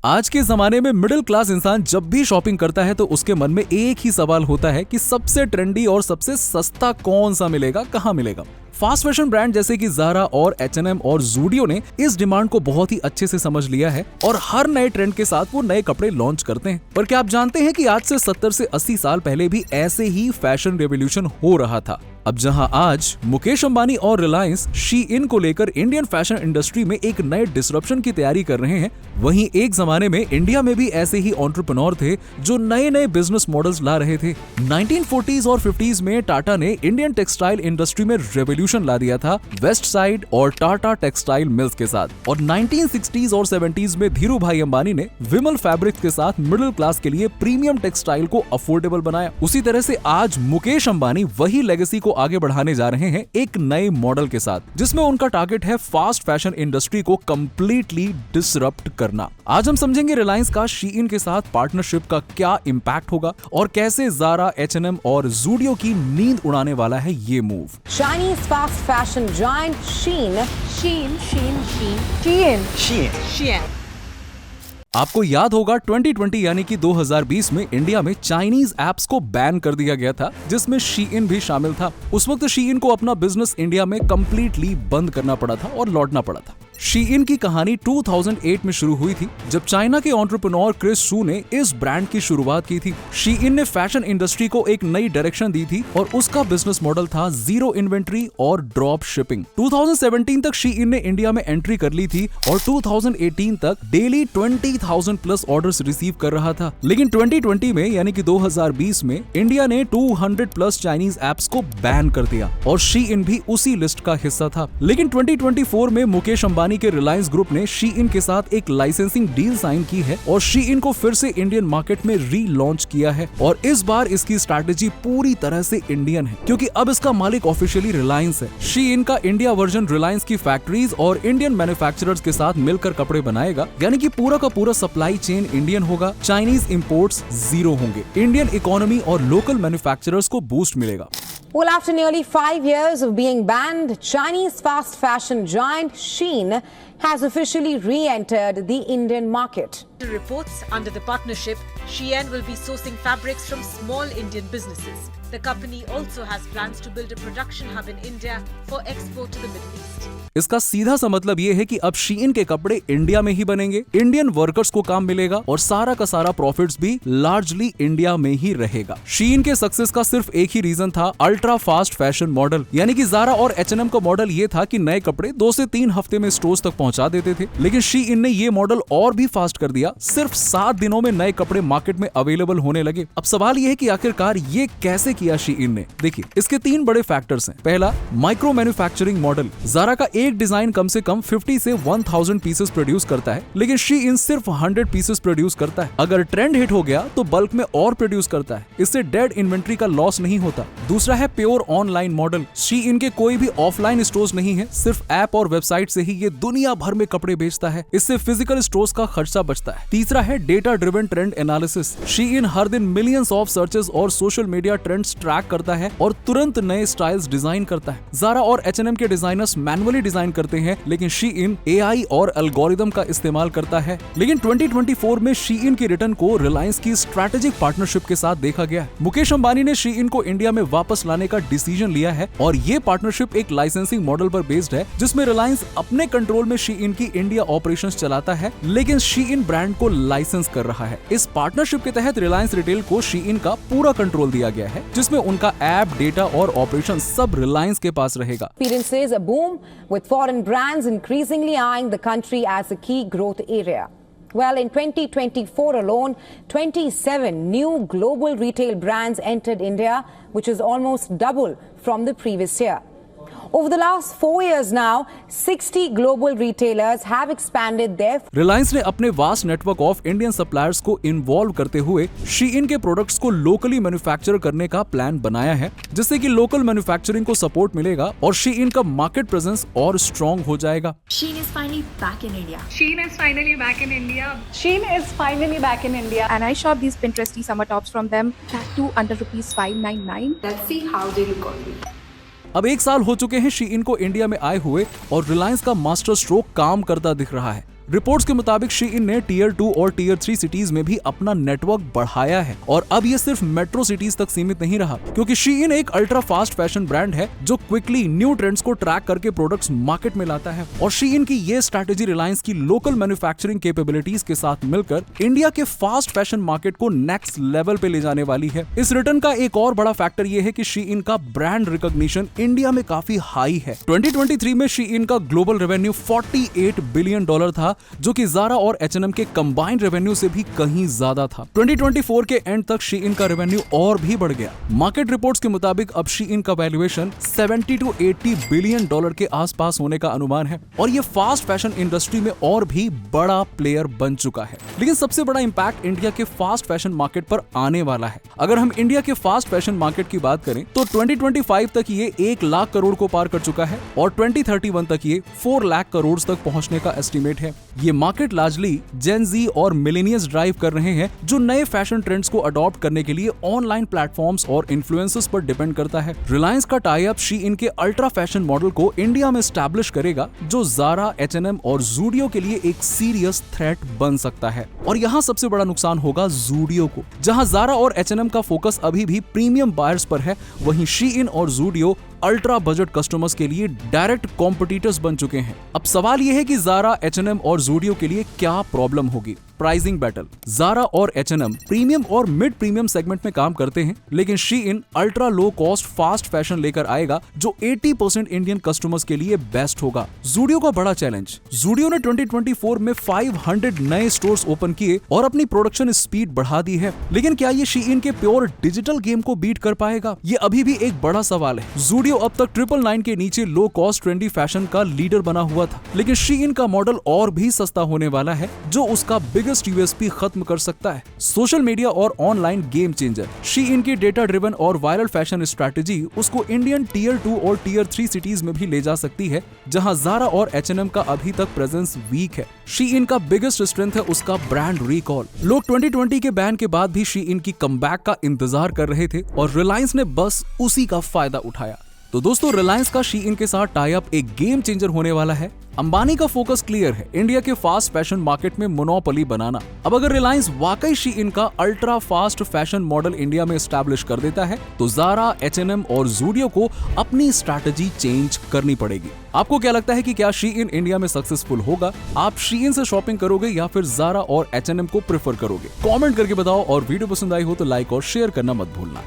आज के जमाने में मिडिल क्लास इंसान जब भी शॉपिंग करता है तो उसके मन में एक ही सवाल होता है कि सबसे ट्रेंडी और सबसे सस्ता कौन सा मिलेगा, कहाँ मिलेगा। फास्ट फैशन ब्रांड जैसे कि ज़ारा और H&M और ज़ूडियो ने इस डिमांड को बहुत ही अच्छे से समझ लिया है और हर नए ट्रेंड के साथ वो नए कपड़े लॉन्च करते हैं। पर क्या आप जानते हैं कि आज से 70 से 80 साल पहले भी ऐसे ही फैशन रेवोल्यूशन हो रहा था। अब जहां आज मुकेश अंबानी और रिलायंस शी-इन को लेकर इंडियन फैशन इंडस्ट्री में एक नए डिसरप्शन की तैयारी कर रहे हैं, वहीं एक जमाने में इंडिया में भी ऐसे ही एंटरप्रेन्योर थे जो नए नए बिजनेस मॉडल्स ला रहे थे। 1940s और 50s में टाटा ने इंडियन टेक्सटाइल इंडस्ट्री में रेवोल्यूशन ला दिया था वेस्ट साइड और टाटा टेक्सटाइल मिल्स के साथ, और 1960s और 70s में धीरू भाई अंबानी ने विमल फैब्रिक के साथ मिडिल क्लास के लिए प्रीमियम टेक्सटाइल को अफोर्डेबल बनाया। उसी तरह से आज मुकेश अंबानी वही लेगेसी को आगे बढ़ाने जा रहे हैं एक नए मॉडल के साथ, जिसमें उनका टारगेट है फास्ट फैशन इंडस्ट्री को कंप्लीटली डिसरप्ट करना। आज हम समझेंगे रिलायंस का शी-इन के साथ पार्टनरशिप का क्या इंपैक्ट होगा और कैसे ज़ारा, H&M और ज़ूडियो की नींद उड़ाने वाला है ये move. Chinese fast fashion giant Shein. आपको याद होगा 2020 यानी कि 2020 में इंडिया में चाइनीज ऐप्स को बैन कर दिया गया था, जिसमें शी-इन भी शामिल था। उस वक्त शी-इन को अपना बिजनेस इंडिया में कंप्लीटली बंद करना पड़ा था और लौटना पड़ा था। शी-इन की कहानी 2008 में शुरू हुई थी जब चाइना के एंटरप्रेन्योर क्रिस सू ने इस ब्रांड की शुरुआत की थी। शी-इन ने फैशन इंडस्ट्री को एक नई डायरेक्शन दी थी और उसका बिजनेस मॉडल था जीरो इन्वेंट्री और ड्रॉप शिपिंग। 2017 तक शी-इन ने इंडिया में एंट्री कर ली थी और 2018 तक डेली 20,000 प्लस ऑर्डर्स रिसीव कर रहा था। लेकिन 2020 में यानी कि 2020 में इंडिया ने 200 प्लस चाइनीज ऐप्स को बैन कर दिया और शी-इन भी उसी लिस्ट का हिस्सा था। लेकिन 2024 में मुकेश अंबानी के रिलायंस ग्रुप ने शी-इन के साथ एक लाइसेंसिंग डील साइन की है और शी-इन को फिर से इंडियन मार्केट में री-लॉन्च किया है। और इस बार इसकी स्ट्रैटेजी पूरी तरह से इंडियन है, क्योंकि अब इसका मालिक ऑफिशियली रिलायंस है। शी-इन का इंडिया वर्जन रिलायंस की फैक्ट्रीज और इंडियन मैन्युफैक्चरर्स के साथ मिलकर कपड़े बनाएगा, यानी कि पूरा का पूरा सप्लाई चेन इंडियन होगा। चाइनीज इंपोर्ट्स जीरो होंगे। इंडियन इकोनॉमी और लोकल मैन्युफैक्चरर्स को बूस्ट मिलेगा। Well, after nearly 5 years of being banned, Chinese fast fashion giant Shein has officially re-entered the Indian market. Reports under the partnership, Shein will be sourcing fabrics from small Indian businesses. The company also has plans to build a production hub in India for export to the Middle East. इसका सीधा सा मतलब ये है कि अब शी-इन के कपड़े इंडिया में ही बनेंगे, इंडियन वर्कर्स को काम मिलेगा और सारा का सारा प्रॉफिट्स भी लार्जली इंडिया में ही रहेगा। शी-इन के सक्सेस का सिर्फ एक ही रीजन था, अल्ट्रा फास्ट फैशन मॉडल। यानी कि ज़ारा और H&M का मॉडल ये था कि नए कपड़े 2 से 3 हफ्ते में स्टोर्स तक पहुंचा देते थे, लेकिन शी-इन ने ये मॉडल और भी फास्ट कर दिया। सिर्फ 7 दिनों में नए कपड़े मार्केट में अवेलेबल होने लगे। अब सवाल ये है कि आखिरकार ये कैसे किया शी-इन ने। देखिए, इसके 3 बड़े फैक्टर्स हैं। पहला, माइक्रो मैन्युफैक्चरिंग मॉडल। ज़ारा का एक डिजाइन कम से कम 50 से 1000 पीसेस प्रोड्यूस करता है, लेकिन शी-इन सिर्फ 100 पीसेस प्रोड्यूस करता है। अगर ट्रेंड हिट हो गया तो बल्क में और प्रोड्यूस करता है। इससे डेड इन्वेंट्री का लॉस नहीं होता। दूसरा है प्योर ऑनलाइन मॉडल। शी-इन के कोई भी ऑफलाइन स्टोर्स नहीं है, सिर्फ ऐप और वेबसाइट से ही ये दुनिया भर में कपड़े बेचता है। इससे फिजिकल स्टोर्स का खर्चा बचता है। तीसरा है डेटा ड्रिवन ट्रेंड एनालिसिस। शी-इन हर दिन मिलियंस ऑफ सर्चेस और सोशल मीडिया ट्रेंड्स ट्रैक करता है और तुरंत नए स्टाइल्स डिजाइन करता है। ज़ारा और H&M के डिजाइनर्स मैनुअली डिजाइन करते हैं, लेकिन शी-इन AI और एल्गोरिदम का इस्तेमाल करता है। लेकिन 2024 में शी-इन की रिटर्न को रिलायंस की स्ट्रैटेजिक पार्टनरशिप के साथ देखा गया। मुकेश अंबानी ने शी-इन को इंडिया में वापस लाने का डिसीजन लिया है और ये पार्टनरशिप एक लाइसेंसिंग मॉडल पर बेस्ड है, जिसमें रिलायंस अपने कंट्रोल में शी-इन की इंडिया ऑपरेशंस चलाता है, लेकिन शी-इन ब्रांड को लाइसेंस कर रहा है। इस पार्टनरशिप के तहत रिलायंस रिटेल को शी-इन का पूरा कंट्रोल दिया गया है, जिसमें उनका ऐप, डेटा और ऑपरेशन सब रिलायंस के पास रहेगा। Experiences a boom with foreign brands increasingly eyeing the country as a key growth area. Well, in 2024 alone, 27 new global retail brands entered India, which is almost double from the previous year. Over the last 4 years now, 60 global retailers have expanded their. Reliance ने अपने vast network of Indian suppliers को involve करते हुए शी-इन के products को locally manufacture करने का plan बनाया है, जिससे कि लोकल मैन्युफैक्चरिंग को सपोर्ट मिलेगा और शी-इन का मार्केट प्रेजेंस और स्ट्रॉन्ग हो जाएगा। Shein is finally back in India. Shein is finally back in India. Shein is finally back in India. And I shop these Pinteresty summer tops from them at 2 under ₹599. Let's see how they look on me. अब 1 साल हो चुके हैं शी-इन को India में आए हुए और रिलायंस का मास्टर स्ट्रोक काम करता दिख रहा है। रिपोर्ट्स के मुताबिक शीइन ने टीयर 2 और टीयर 3 सिटीज में भी अपना नेटवर्क बढ़ाया है और अब ये सिर्फ मेट्रो सिटीज तक सीमित नहीं रहा, क्योंकि शीइन एक अल्ट्रा फास्ट फैशन ब्रांड है जो क्विकली न्यू ट्रेंड्स को ट्रैक करके प्रोडक्ट्स मार्केट में लाता है। और शीइन की ये स्ट्रैटेजी रिलायंस की लोकल मैन्युफैक्चरिंग कैपेबिलिटीज के साथ मिलकर इंडिया के फास्ट फैशन मार्केट को नेक्स्ट लेवल पे ले जाने वाली है। इस रिटर्न का एक और बड़ा फैक्टर ये है कि शीइन का ब्रांड रिकॉग्निशन इंडिया में काफी हाई है। 2023 में शीइन का ग्लोबल रेवेन्यू $48 बिलियन था, जो कि ज़ारा और H&M के कंबाइंड रेवेन्यू से भी कहीं ज्यादा था। 2024 के एंड तक शीइन का रेवेन्यू और भी बढ़ गया। मार्केट रिपोर्ट्स के मुताबिक अब शीइन का वैल्यूएशन $70 to $80 बिलियन के आसपास होने का अनुमान है और ये फास्ट फैशन इंडस्ट्री में और भी बड़ा प्लेयर बन चुका है। लेकिन सबसे बड़ा इंपैक्ट इंडिया के फास्ट फैशन मार्केट पर आने वाला है। अगर हम इंडिया के फास्ट फैशन मार्केट की बात करें तो 2025 तक ये 1 लाख करोड़ को पार कर चुका है और 2031 तक ये 4 लाख करोड़ तक पहुंचने का एस्टिमेट है। ये मार्केट लार्जली जेन जी और मिलेनियल्स ड्राइव कर रहे हैं, जो नए फैशन ट्रेंड्स को अडॉप्ट करने के लिए ऑनलाइन प्लेटफॉर्म्स और इन्फ्लुएंसर्स पर डिपेंड करता है। रिलायंस का टाई अप शीइन के अल्ट्रा फैशन मॉडल को इंडिया में एस्टैब्लिश करेगा, जो ज़ारा, H&M और ज़ूडियो के लिए एक सीरियस थ्रेट बन सकता है। और यहाँ सबसे बड़ा नुकसान होगा ज़ूडियो को। जहाँ ज़ारा और H&M का फोकस अभी भी प्रीमियम बायर्स पर है, वहीं शीइन और ज़ूडियो अल्ट्रा बजट कस्टमर्स के लिए डायरेक्ट कॉम्पिटिटर्स बन चुके हैं। अब सवाल यह है कि ज़ारा, H&M और ज़ूडियो के लिए क्या प्रॉब्लम होगी। Pricing battle. ज़ारा और H&M प्रीमियम और मिड प्रीमियम सेगमेंट में काम करते हैं, लेकिन Shein ultra low cost fast fashion लेकर आएगा जो 80% इंडियन कस्टमर्स के लिए बेस्ट होगा। ज़ूडियो का बड़ा चैलेंज। ज़ूडियो ने 2024 में 500 नए स्टोर्स ओपन किए और अपनी प्रोडक्शन स्पीड बढ़ा दी है, लेकिन क्या ये शीइन के प्योर डिजिटल गेम को बीट कर पाएगा? ये अभी भी एक बड़ा सवाल है। ज़ूडियो अब तक 999 के नीचे लो कॉस्ट ट्रेंडी फैशन का लीडर बना हुआ था, लेकिन शीइन का मॉडल और भी सस्ता होने वाला है, जो उसका बिगेस्ट यूएसपी खत्म कर सकता है। सोशल मीडिया और ऑनलाइन गेम चेंजर। शीइन की डेटा ड्रिवन और वायरल फैशन स्ट्रैटेजी उसको इंडियन टीयर 2 और टीयर 3 सिटीज में भी ले जा सकती है, जहां ज़ारा और H&M का अभी तक प्रेजेंस वीक है। शीइन का बिगेस्ट स्ट्रेंथ है उसका ब्रांड रिकॉल। लोग 2020 के बैन के बाद भी शीइन की कमबैक का इंतजार कर रहे थे और रिलायंस ने बस उसी का फायदा उठाया। तो दोस्तों, रिलायंस का शीइन के साथ टाई अप एक गेम चेंजर होने वाला है। अंबानी का फोकस क्लियर है, इंडिया के फास्ट फैशन मार्केट में मोनोपोली बनाना। अब अगर रिलायंस वाकई शीइन का ultra fast fashion model India में एस्टैब्लिश कर देता है, तो ज़ारा, H&M और ज़ूडियो को अपनी स्ट्रैटेजी चेंज करनी पड़ेगी। आपको क्या लगता है कि क्या शीइन इंडिया में सक्सेसफुल होगा? आप शीइन से शॉपिंग करोगे या फिर ज़ारा और H&M को प्रेफर करोगे? कमेंट करके बताओ और वीडियो पसंद आई हो तो लाइक और शेयर करना मत भूलना।